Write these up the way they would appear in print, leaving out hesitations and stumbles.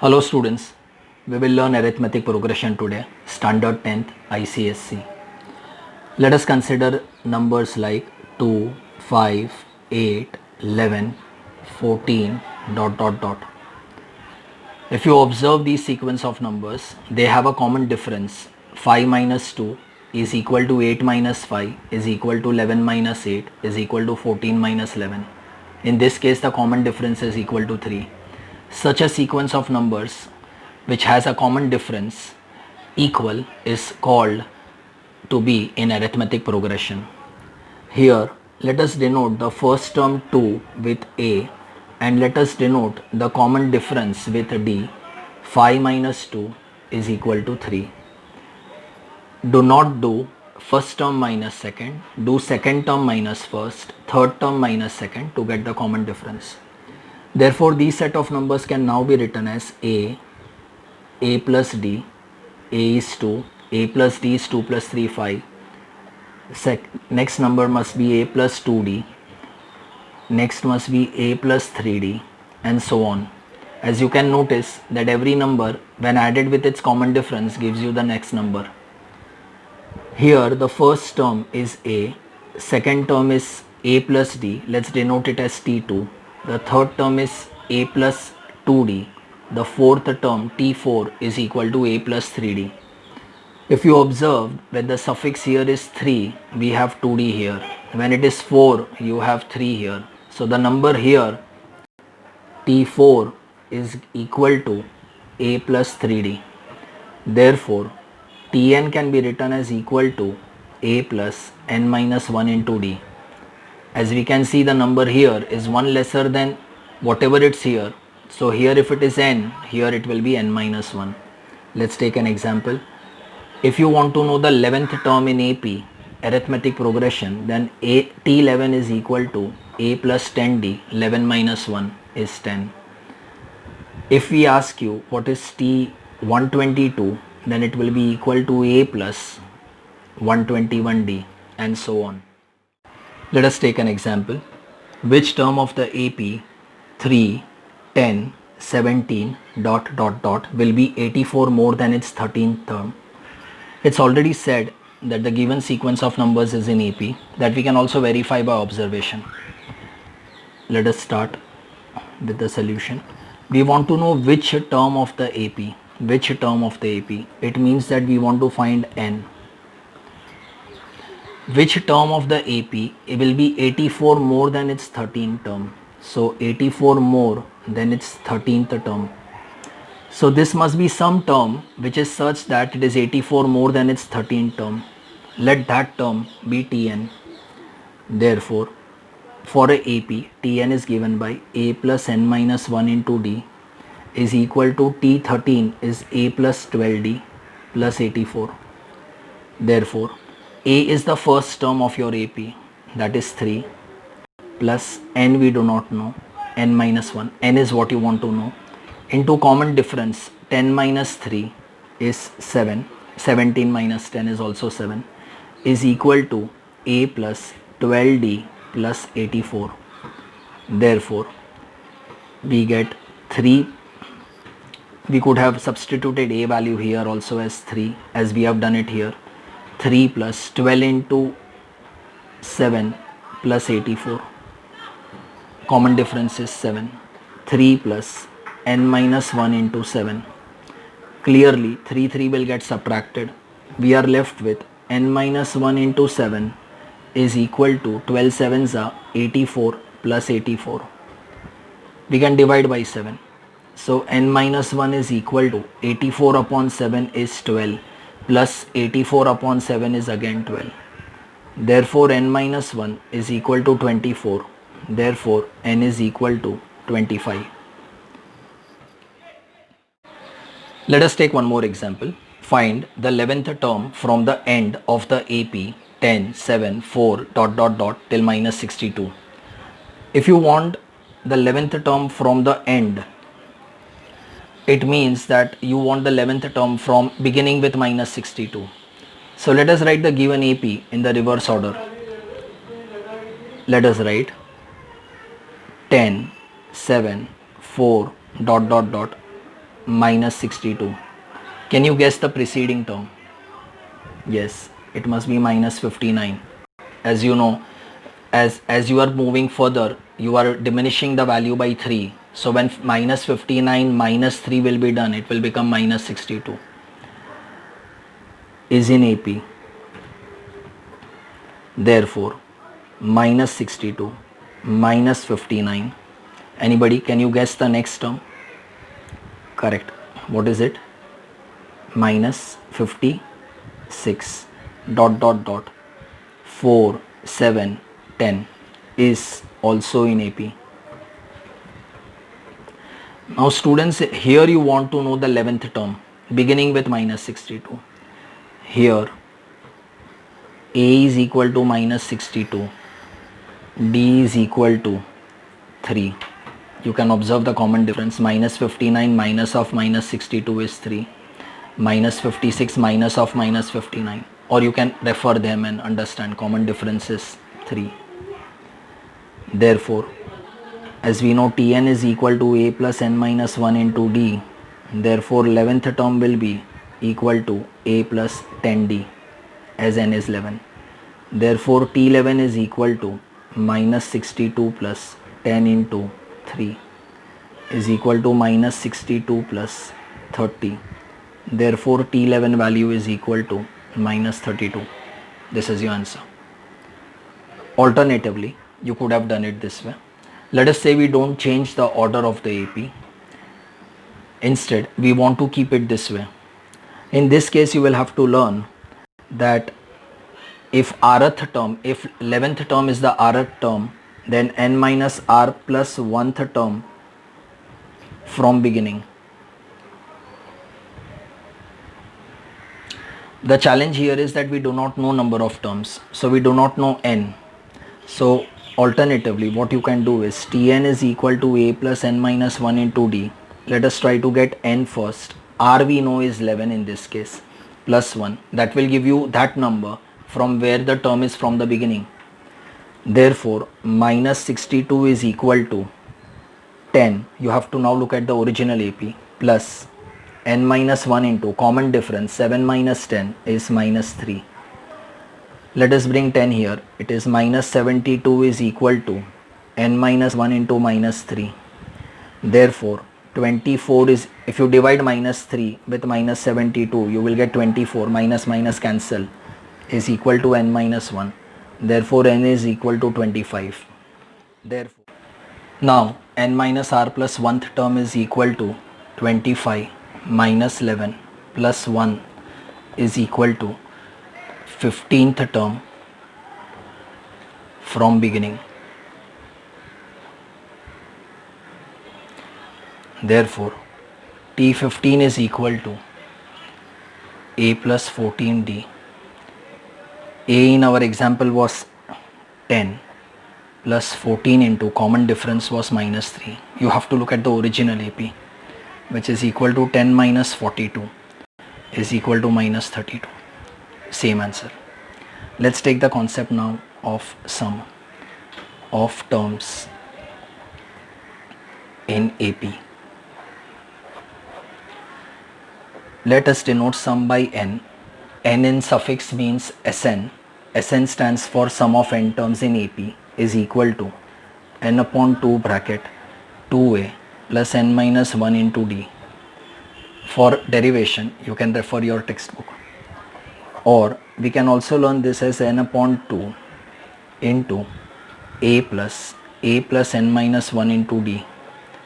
Hello students, we will learn arithmetic progression today, standard 10th ICSC. Let us consider numbers like 2, 5, 8, 11, 14, dot dot dot. If you observe these sequence of numbers, they have a common difference. 5 minus 2 is equal to 8 minus 5 is equal to 11 minus 8 is equal to 14 minus 11. In this case, the common difference is equal to 3. Such a sequence of numbers which has a common difference equal is called to be in arithmetic progression. Here let us denote the first term 2 with A and let us denote the common difference with D. 5 minus 2 is equal to 3. Do not do first term minus second, do second term minus first, third term minus second to get the common difference. Therefore, these set of numbers can now be written as A plus D, A is 2, A plus D is 2 plus 3, 5. Next number must be A plus 2D, next must be A plus 3D and so on. As you can notice that every number when added with its common difference gives you the next number. Here the first term is A, second term is A plus D, let's denote it as T2. The third term is A plus 2D. The fourth term T4 is equal to A plus 3D. If you observe, when the suffix here is 3, we have 2D here. When it is 4, you have 3 here. So the number here T4 is equal to A plus 3D. Therefore, Tn can be written as equal to A plus n minus 1 into D. As we can see, the number here is 1 lesser than whatever it's here. So here if it is n, here it will be n minus 1. Let's take an example. If you want to know the 11th term in AP, arithmetic progression, then T11 is equal to A plus 10D, 11 minus 1 is 10. If we ask you what is T122, then it will be equal to A plus 121D and so on. Let us take an example. Which term of the AP 3, 10, 17, dot dot dot will be 84 more than its 13th term? It's already said that the given sequence of numbers is in AP, that we can also verify by observation. Let us start with the solution. We want to know which term of the AP. Which term of the AP? It means that we want to find n. Which term of the AP it will be 84 more than its 13th term. So 84 more than its 13th term. So this must be some term which is such that it is 84 more than its 13th term. Let that term be Tn. Therefore, for a AP, Tn is given by A plus n minus 1 into D is equal to T13 is A plus 12D plus 84. Therefore, A is the first term of your AP, that is 3, plus n we do not know, n minus 1, n is what you want to know, into common difference 10 minus 3 is 7, 17 minus 10 is also 7, is equal to A plus 12D plus 84. Therefore, we get 3. We could have substituted A value here also as 3 as we have done it here. 3 plus 12 into 7 plus 84. Common difference is 7. 3 plus n minus 1 into 7. Clearly 3 will get subtracted. We are left with n minus 1 into 7 is equal to 12 sevens are 84 plus 84. We can divide by 7. So n minus 1 is equal to 84 upon 7 is 12 plus 84 upon 7 is again 12. Therefore n minus 1 is equal to 24. Therefore n is equal to 25. Let us take one more example. Find the 11th term from the end of the AP 10, 7, 4 dot dot dot till minus 62. If you want the 11th term from the end, it means that you want the 11th term from beginning with minus 62. So let us write the given AP in the reverse order. Let us write 10, 7, 4 dot dot dot minus 62. Can you guess the preceding term? Yes, it must be minus 59. As you know, as you are moving further, you are diminishing the value by 3. So when minus 59 minus 3 will be done, it will become minus 62. Is in AP. Therefore, minus 62 minus 59. Anybody, can you guess the next term? Correct. What is it? Minus 56 dot dot dot 4 7 10 is also in AP. Now students, here you want to know the 11th term beginning with minus 62. Here A is equal to minus 62, D is equal to 3. You can observe the common difference. Minus 59 minus of minus 62 is 3. Minus 56 minus of minus 59. Or you can refer them and understand common difference is 3. Therefore, as we know, Tn is equal to A plus n minus 1 into D. Therefore, 11th term will be equal to A plus 10D as n is 11. Therefore, T11 is equal to minus 62 plus 10 into 3 is equal to minus 62 plus 30. Therefore, T11 value is equal to minus 32. This is your answer. Alternatively, you could have done it this way. Let us say we don't change the order of the AP. Instead, we want to keep it this way. In this case, you will have to learn that if 11th term is the rth term, then n minus r plus 1th term from beginning. The challenge here is that we do not know number of terms, so we do not know n. So alternatively, what you can do is Tn is equal to A plus n minus 1 into D. Let us try to get n first. R we know is 11 in this case, plus 1. That will give you that number from where the term is from the beginning. Therefore, minus 62 is equal to 10. You have to now look at the original AP plus n minus 1 into common difference 7 minus 10 is minus 3. Let us bring 10 here. It is minus 72 is equal to n minus 1 into minus 3. Therefore, 24 is, if you divide minus 3 with minus 72, you will get 24. Minus minus cancel is equal to n minus 1. Therefore, n is equal to 25. Therefore, now n minus r plus 1th term is equal to 25 minus 11 plus 1 is equal to 15th term from beginning. Therefore, T15 is equal to A plus 14D. A in our example was 10 plus 14 into common difference was minus 3. You have to look at the original AP, which is equal to 10 minus 42 is equal to minus 32. Same answer. Let's take the concept now of sum of terms in AP. Let us denote sum by n. N in suffix means Sn. Sn stands for sum of n terms in AP is equal to n upon 2 bracket 2a plus n minus 1 into d. For derivation, you can refer your textbook. Or we can also learn this as n upon 2 into a plus n minus 1 into d.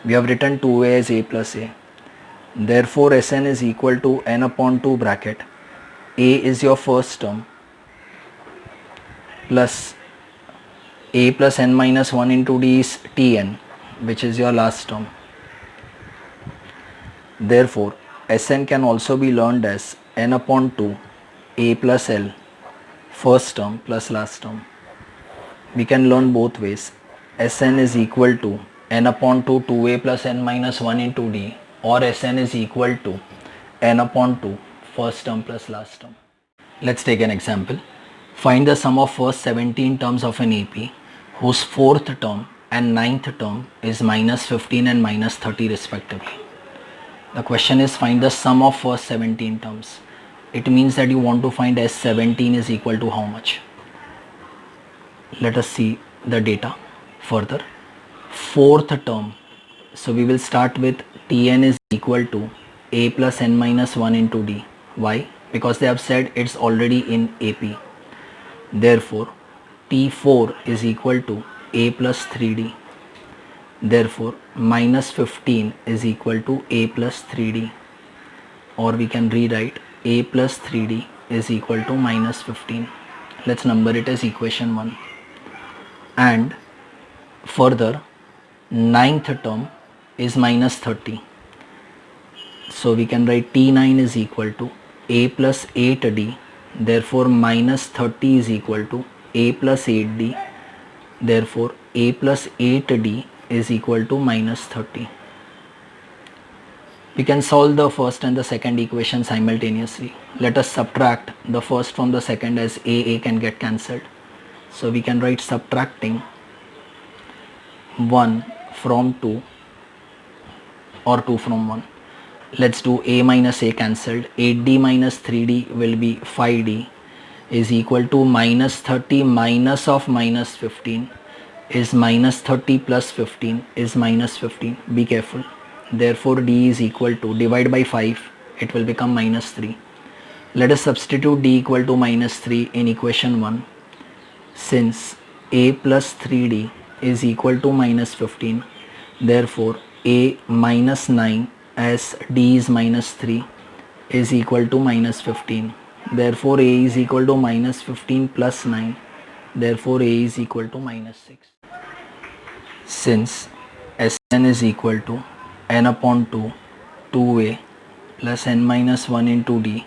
We have written 2a as a plus a. Therefore, Sn is equal to n upon 2 bracket. A is your first term plus a plus n minus 1 into d is Tn, which is your last term. Therefore, Sn can also be learned as n upon 2 a plus l, first term plus last term. We can learn both ways. Sn is equal to n upon 2 2a plus n minus 1 into d, or Sn is equal to n upon 2 first term plus last term. Let's take an example. Find the sum of first 17 terms of an AP whose 4th term and 9th term is minus 15 and minus 30 respectively. The question is find the sum of first 17 terms. It means that you want to find S17 is equal to how much? Let us see the data further. Fourth term. So we will start with Tn is equal to A plus n minus 1 into D. Why? Because they have said it's already in AP. Therefore, T4 is equal to A plus 3D. Therefore, minus 15 is equal to A plus 3D. Or we can rewrite A plus 3D is equal to minus 15. Let's number it as equation 1. And further, ninth term is minus 30. So we can write T9 is equal to A plus 8D. Therefore, minus 30 is equal to A plus 8D. Therefore, A plus 8D is equal to minus 30. We can solve the first and the second equation simultaneously. Let us subtract the first from the second as A can get cancelled. So we can write subtracting 1 from 2 or 2 from 1. Let's do A minus A cancelled. 8D minus 3D will be 5D is equal to minus 30 minus of minus 15 is minus 30 plus 15 is minus 15. Be careful. Therefore, D is equal to, divide by 5, it will become minus 3. Let us substitute D equal to minus 3 in equation 1. Since A plus 3D is equal to minus 15, therefore A minus 9 as D is minus 3 is equal to minus 15. Therefore A is equal to minus 15 plus 9. Therefore A is equal to minus 6. Since Sn is equal to n upon 2, 2A plus n minus 1 into D,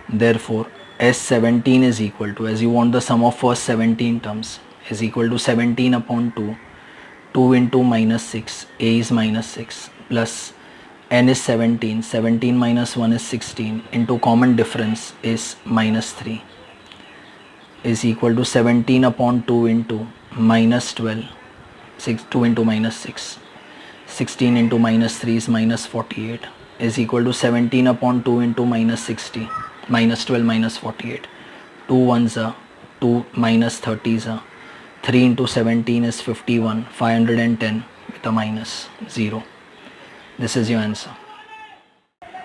therefore S17 is equal to, as you want the sum of first 17 terms, is equal to 17 upon 2, 2 into minus 6, A is minus 6 plus n is 17, 17 minus 1 is 16 into common difference is minus 3 is equal to 17 upon 2 into minus 12, 2 into minus 6, 16 into minus 3 is minus 48 is equal to 17 upon 2 into minus 60, minus 12 minus 48, 2 ones are 2 minus 30s are 3 into 17 is 51, 510 with a minus 0. This is your answer.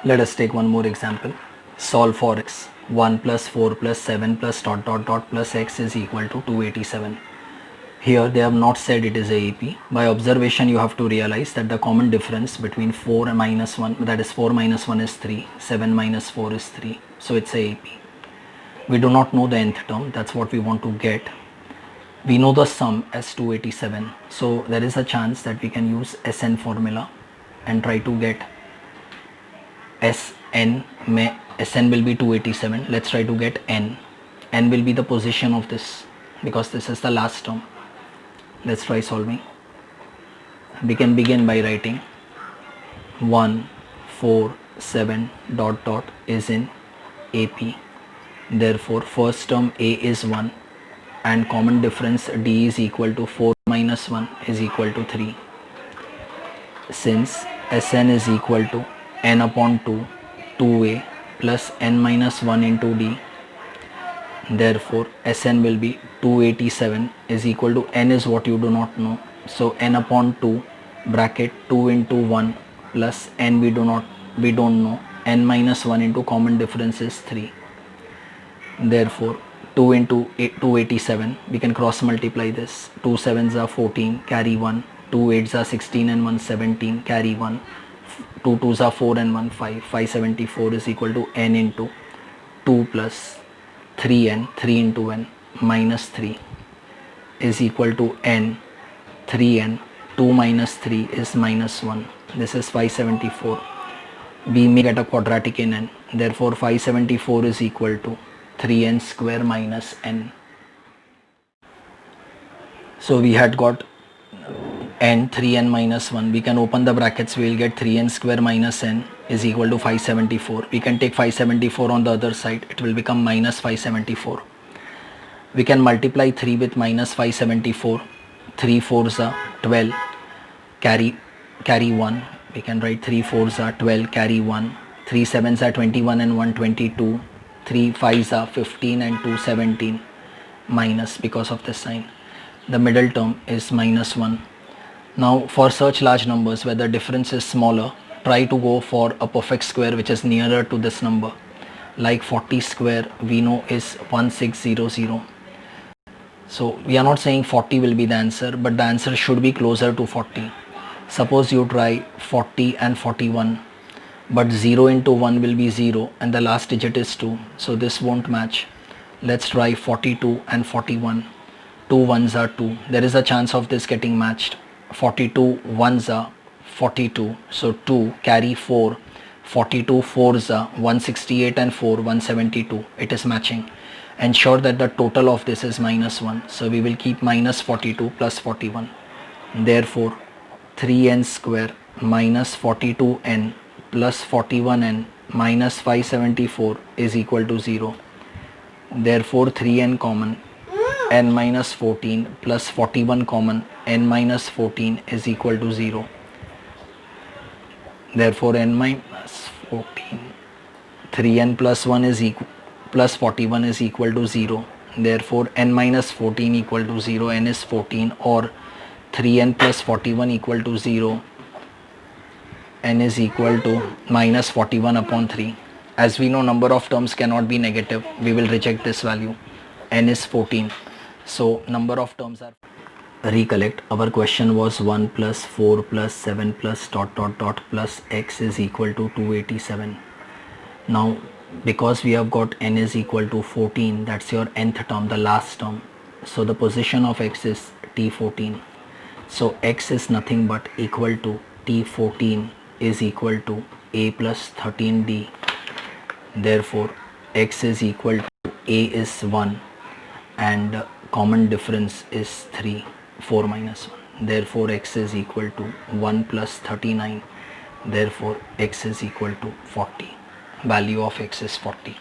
Let us take one more example. Solve for x. 1 plus 4 plus 7 plus dot dot dot plus x is equal to 287. Here they have not said it is a AP. By observation you have to realize that the common difference between 4 and minus 1, that is 4 minus 1 is 3, 7 minus 4 is 3. So it's a AP. We do not know the nth term, that's what we want to get. We know the sum as 287. So there is a chance that we can use Sn formula and try to get Sn will be 287. Let's try to get n. N will be the position of this because this is the last term. Let's try solving. We can begin by writing 1, 4, 7 dot dot is in AP. Therefore first term A is 1 and common difference D is equal to 4 minus 1 is equal to 3. Since Sn is equal to n upon 2, 2A plus n minus 1 into D, therefore Sn will be 287 is equal to, n is what you do not know, so n upon 2 bracket 2 into 1 plus n we don't know, n minus 1 into common difference is 3. Therefore 2 into 287, we can cross multiply this. 2 7s are 14, carry 1, 2 8s are 16 and 1 17, carry 1, 2 2s are 4 and 1 5, 574 is equal to n into 2 plus 3n, 3 into n minus 3 is equal to n, 3n, 2 minus 3 is minus 1. This is 574. We may get a quadratic in n. Therefore 574 is equal to 3n square minus n. So we had got n, 3n minus 1. We can open the brackets, we will get 3n square minus n is equal to 574. We can take 574 on the other side, it will become minus 574. We can multiply 3 with minus 574. 3 4s are 12, carry 1, we can write 3 4s are 12, carry 1, 3 7s are 21 and 1 22, 3 5s are 15 and 2 17, minus because of this sign. The middle term is minus 1. Now for such large numbers where the difference is smaller, try to go for a perfect square which is nearer to this number. Like 40 square we know is 1600. So we are not saying 40 will be the answer, but the answer should be closer to 40. Suppose you try 40 and 41, but 0 into 1 will be 0 and the last digit is 2. So this won't match. Let's try 42 and 41. 2 ones are 2. There is a chance of this getting matched. 42 ones are 42. So 2, carry 4. 42 fours are 168 and 4 172. It is matching. Ensure that the total of this is minus 1. So we will keep minus 42 plus 41. Therefore 3n square minus 42n plus 41n minus 574 is equal to 0. Therefore 3n common, n minus 14 plus 41 common, n minus 14 is equal to 0. Therefore n minus 14, 3n plus 1 is equal plus 41 is equal to 0. Therefore n minus 14 equal to 0, n is 14, or 3n plus 41 equal to 0, n is equal to minus 41 upon 3. As we know, number of terms cannot be negative, we will reject this value. N is 14, so number of terms are. Recollect, our question was 1 plus 4 plus 7 plus dot dot dot plus x is equal to 287. Now because we have got n is equal to 14, that's your nth term, the last term, so the position of x is t14. So x is nothing but equal to t14 is equal to a plus 13d. Therefore x is equal to a is 1 and common difference is 3, 4 minus 1. Therefore x is equal to 1 plus 39. Therefore x is equal to 40. Value of x is 40.